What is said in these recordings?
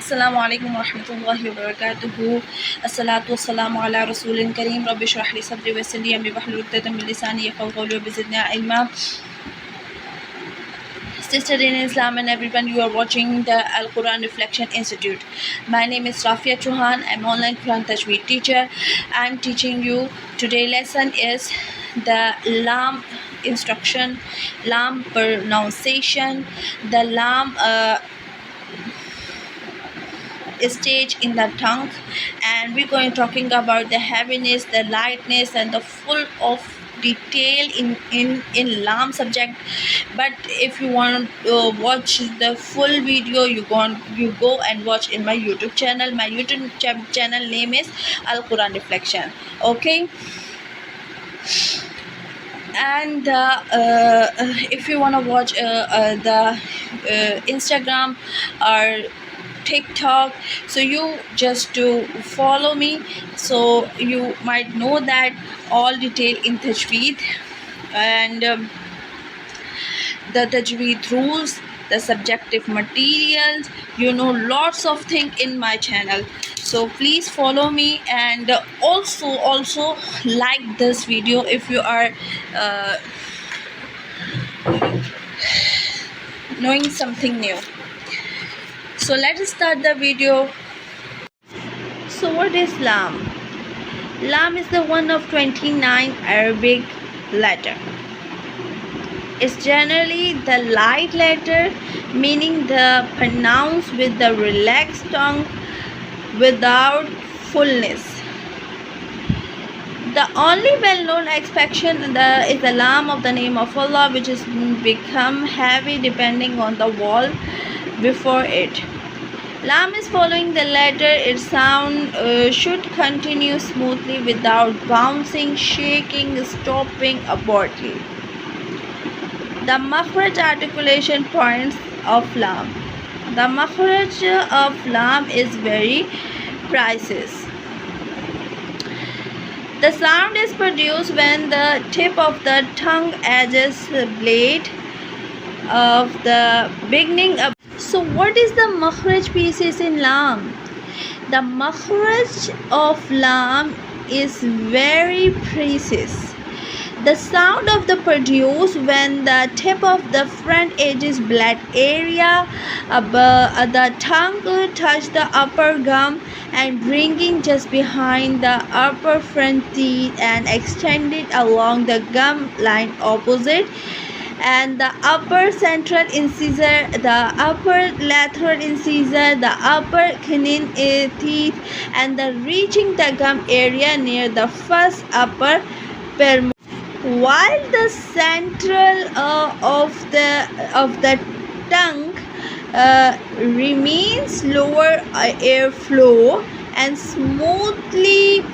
Assalamu alaikum warahmatullahi wabarakatuh. Assalatu wassalamu ala rasulin kareem. Rabbi shrah li sadri wa yassir li amri wahlul 'uqdatam min lisani yafqahu qawli wa zidni ilma. Sister in Islam and everyone, you are watching the Al Quran Reflection Institute. My name is Rafia Chauhan. I'm online Quran Tajweed teacher. I'm teaching you today lesson is the laam instruction, laam pronunciation, the laam stage in the tongue, and we're going talking about the heaviness, the lightness, and the full of detail in laam subject. But if you want to watch the full video, you go and watch in my YouTube channel. My YouTube channel name is Al Quran Reflection. Okay. And if you want to watch the Instagram or TikTok, so you just to follow me, so you might know that all detail in Tajweed and the Tajweed rules, the subjective materials, lots of things in my channel. So please follow me, and also like this video if you are knowing something new. So let's start the video. So what is laam? Laam is the one of 29 Arabic letter. It's generally the light letter, meaning the pronounced with the relaxed tongue without fullness. The only well-known exception is the laam of the name of Allah, which is become heavy depending on the vowel before it. Laam is following the letter. Its sound should continue smoothly without bouncing, shaking, stopping abruptly. The makhraj articulation points of laam. The makhraj of laam is very precise. The sound is produced when the tip of the tongue edges the blade of the beginning of. So what is the makhraj pieces in laam? The makhraj of laam is very precise. The sound of the produce when the tip of the front edges blade area above the tongue touch the upper gum and bringing just behind the upper front teeth and extended along the gum line opposite, and the upper central incisor, the upper lateral incisor, the upper canine teeth, and the reaching the gum area near the first upper premolar. While the central of the tongue remains lower airflow and smoothly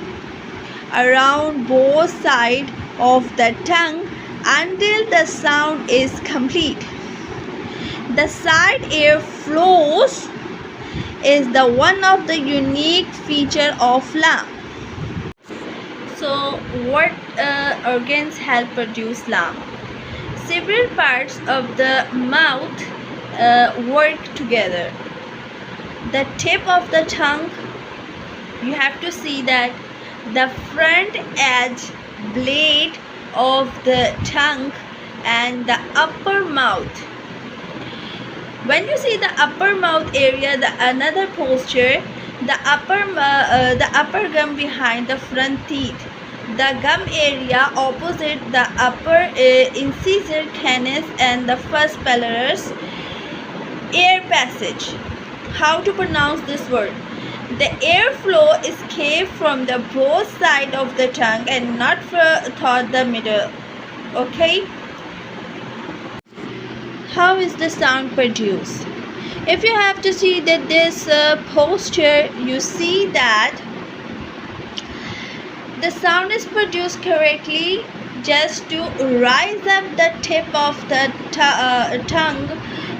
around both sides of the tongue until the sound is complete. The side air flows is the one of the unique feature of laam. So what organs help produce laam? Several parts of the mouth work together. The tip of the tongue, you have to see that the front edge blade of the tongue and the upper mouth. When you see the upper mouth area, the another posture, the upper gum behind the front teeth, the gum area opposite the upper incisor canus and the first palaris, air passage. How to pronounce this word? The airflow escapes from the both sides of the tongue and not through the middle. Okay? How is the sound produced? If you have to see that this posture, you see that the sound is produced correctly just to rise up the tip of the tongue,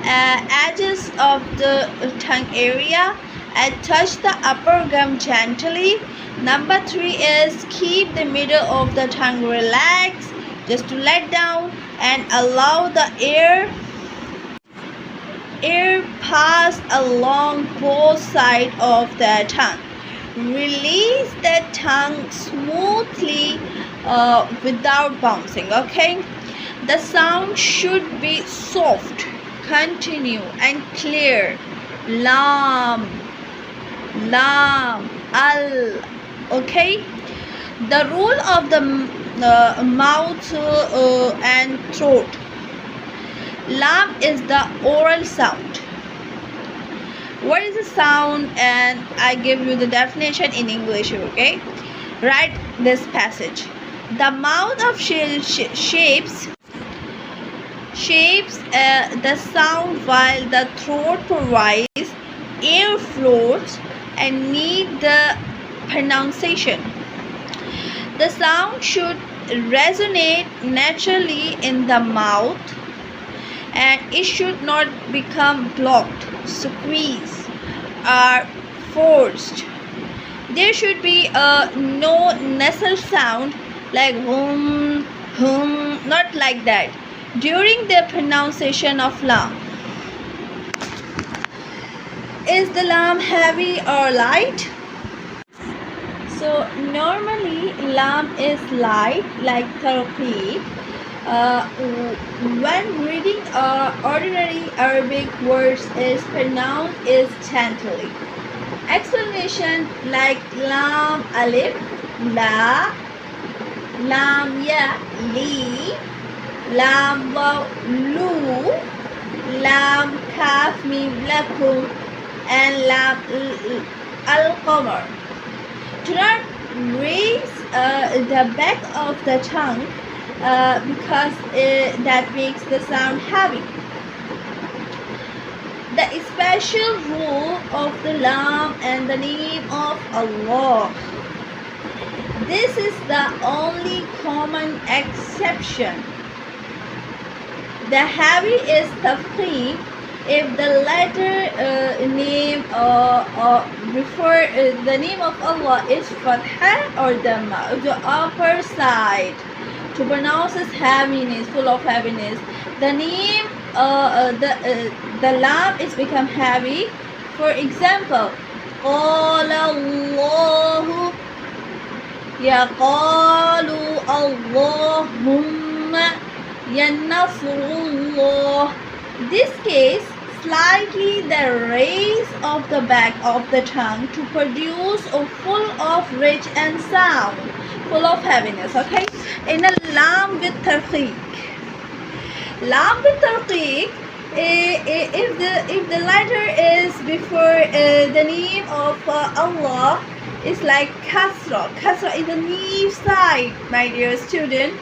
edges of the tongue area, and touch the upper gum gently. Number 3 is keep the middle of the tongue relaxed, just to let down and allow the air air pass along both sides of the tongue. Release the tongue smoothly without bouncing. Okay, the sound should be soft, continue, and clear. Lam, lam, al. Okay, the rule of the mouth and throat. Lam is the oral sound. What is the sound? And I give you the definition in English. Okay, write this passage. The mouth of shapes the sound while the throat provides air flows and need the pronunciation. The sound should resonate naturally in the mouth and it should not become blocked, squeezed, or forced. There should be no nasal sound like hum, not like that during the pronunciation of lam. Is the lam heavy or light? So normally lam is light like tarqiq. When reading ordinary Arabic words is pronounced is gently. Explanation like lam alif, la, lam ya, li, lam waw, lu, lam kaf mim lakum, and lam al-qamar. Do not raise the back of the tongue because that makes the sound heavy. The special rule of the lam and the name of Allah. This is the only common exception. The heavy is tafkhim if the letter name before the name of Allah is fatha or dhamma, the upper side. To pronounce as heaviness, full of heaviness. The name, the lam is become heavy. For example, qala Allahu, yaqalu Allahumma, ya nasrullah. This case, slightly the raise of the back of the tongue to produce a full of rich and sound, full of heaviness. Okay, in a lam with tarqiq. Lam with tarqiq, if the letter is before the name of Allah, it's like kasra. Kasra is the knee side, my dear student.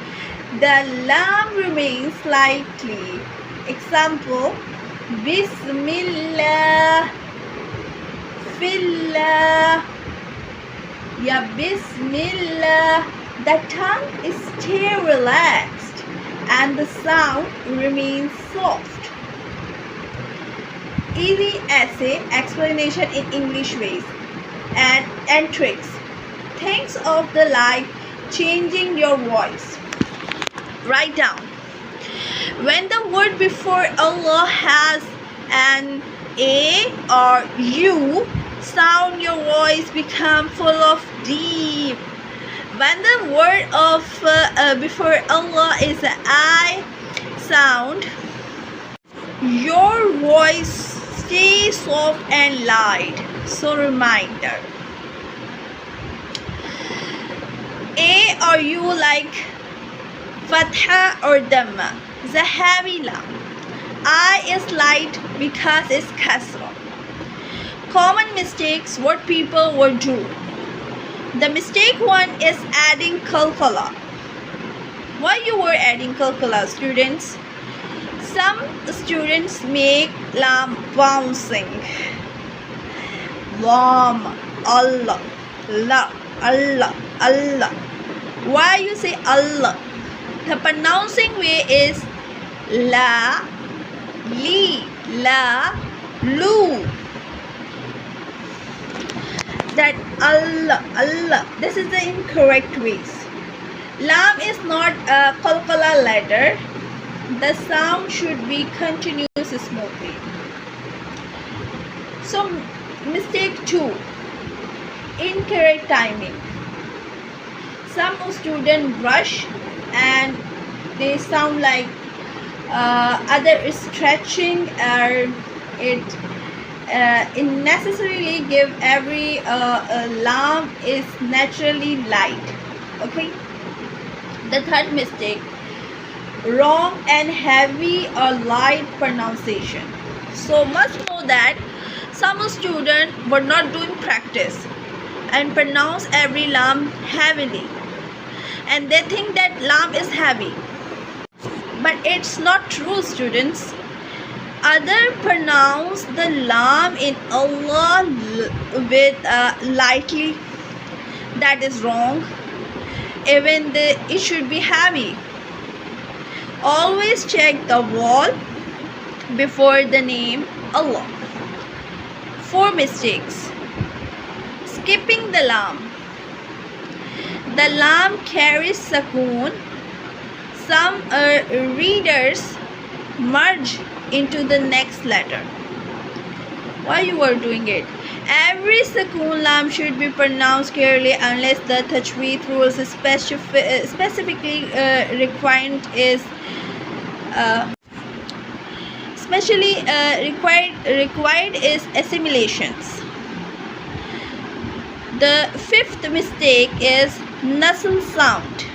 The lam remains slightly. Example, Bismillah, Fillah, Ya Bismillah. The tongue is still relaxed and the sound remains soft. Easy essay explanation in English ways and tricks. Thanks of the life changing your voice. Write down. When the word before Allah has an A or U sound, your voice become full of deep. When the word of before Allah is an I sound, your voice stays soft and light. So reminder. A or U like fatha or dhamma. The heavy lam. I is light because it's kasra. Common mistakes what people would do. The mistake one is adding kalkala. Why you were adding kalkala, students? Some students make lam bouncing. Lam, Allah, la, Allah, Allah. Why you say Allah? The pronouncing way is la, li, la, lu. That Allah, Allah. This is the incorrect ways. Lam is not a qalqala letter. The sound should be continuous smoothly. So mistake 2, incorrect timing. Some students rush and they sound like other is stretching, or it unnecessarily give every laam is naturally light. Okay. The third mistake, wrong and heavy or light pronunciation. So must know that some students were not doing practice and pronounce every laam heavily, and they think that laam is heavy, but it's not true, students. Other pronounce the laam in Allah with lightly. That is wrong. Even it should be heavy. Always check the wall before the name Allah. 4 mistakes. Skipping the laam. The laam carries sukoon. Some readers merge into the next letter. Why you are doing it? Every sukoon laam should be pronounced clearly unless the tajweed rules specifically required is especially required is assimilations. The 5th mistake is nasal sound.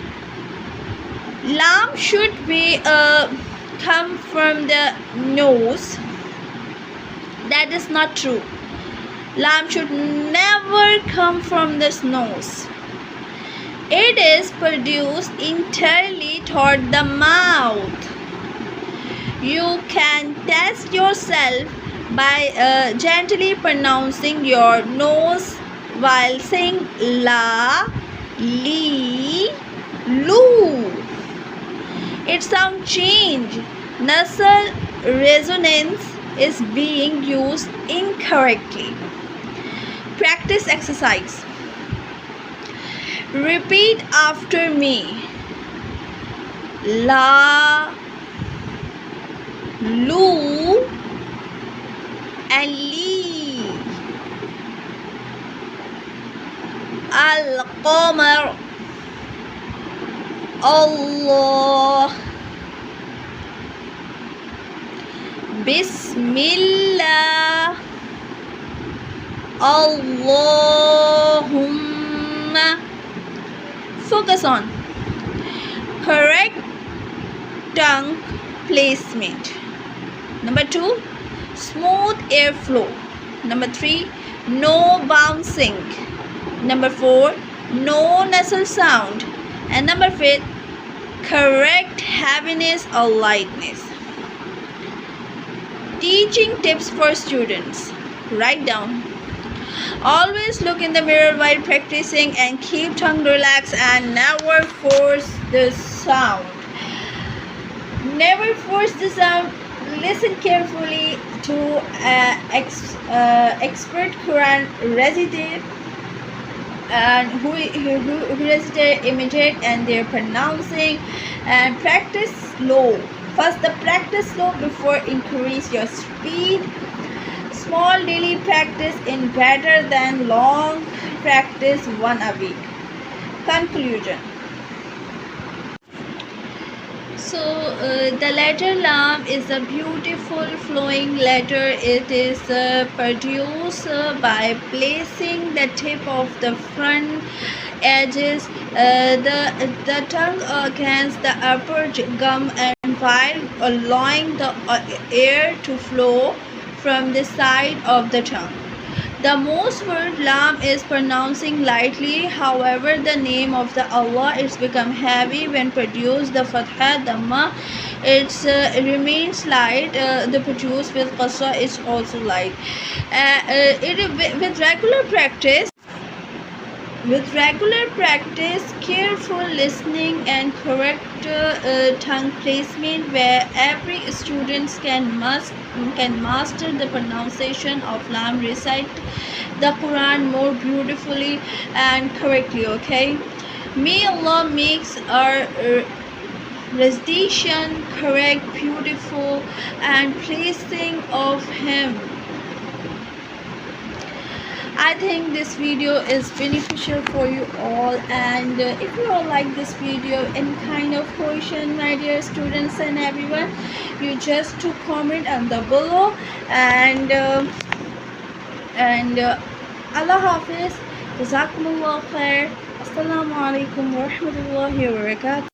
Laam should be come from the nose. That is not true. Laam should never come from the nose. It is produced entirely toward the mouth. You can test yourself by gently pronouncing your nose while saying la, li, lu. Its sound change. Nasal resonance is being used incorrectly. Practice exercise. Repeat after me. La, lu, and li. Al-Qamar, Allah, Bismillah, Allahumma. Focus on correct tongue placement. Number 2, smooth airflow. Number 3, no bouncing. Number 4, no nasal sound. And number 5, correct heaviness or lightness. Teaching tips for students. Write down. Always look in the mirror while practicing and keep tongue relaxed and never force the sound. Never force the sound. Listen carefully to expert Quran recitator and who recitate, imitate, and their pronouncing, and practice slow. First, the practice slow before increase your speed. Small daily practice is better than long practice one a week. Conclusion. So the letter laam is a beautiful flowing letter. It is produced by placing the tip of the front edges, the tongue against the upper gum, and while allowing the air to flow from the side of the tongue. The most word laam is pronouncing lightly. However, the name of the Allah is become heavy when produced. The fatha, dhamma, it remains light. The produced with qasra is also light. With regular practice, careful listening, and correct tongue placement, where every student can master the pronunciation of laam, recite the Quran more beautifully and correctly. Okay, may Allah makes our recitation correct, beautiful, and pleasing of Him. I think this video is beneficial for you all, and if you all like this video, any kind of question, my dear students and everyone, you just to comment on the below. And Allah Hafiz, Jazakumullah khair, Assalamu alaikum wa rahmatullahi wa barakatuh.